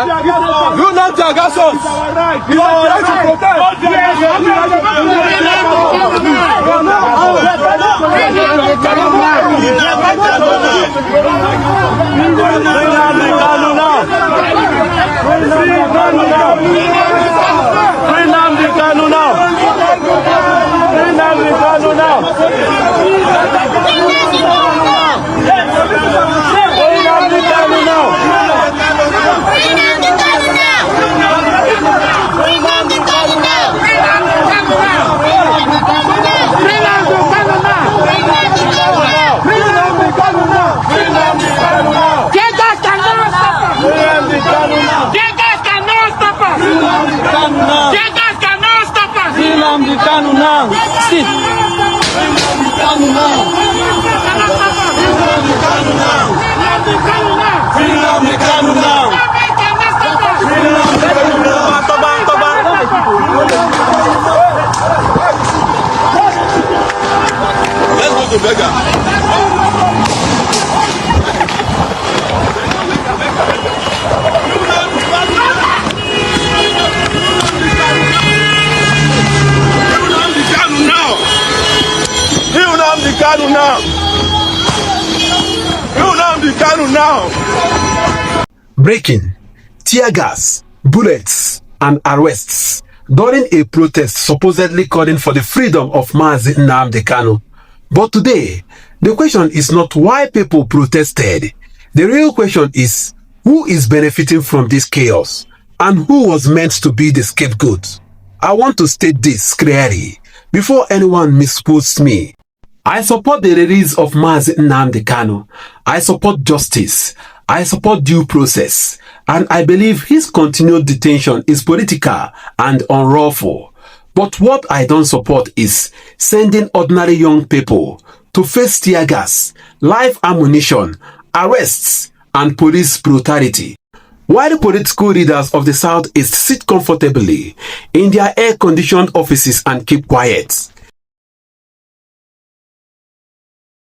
Do not drag us. You are right to protest. Nnamdi Kanu now. Nnamdi Kanu now. Nnamdi Kanu now. Nnamdi Kanu now. Sit. Nnamdi Kanu now. Nnamdi Kanu now. Nnamdi Kanu now. Let's go to beggar. Nnamdi Kanu now. Nnamdi Kanu now. Breaking, tear gas, bullets, and arrests during a protest supposedly calling for the freedom of Mazi Nnamdi Kanu. But today, the question is not why people protested. The real question is who is benefiting from this chaos and who was meant to be the scapegoat. I want to state this clearly before anyone misquotes me. I support the release of Mazi Nnamdi Kanu. I support justice. I support due process. And I believe his continued detention is political and unlawful. But what I don't support is sending ordinary young people to face tear gas, live ammunition, arrests, and police brutality. While the political leaders of the Southeast sit comfortably in their air-conditioned offices and keep quiet,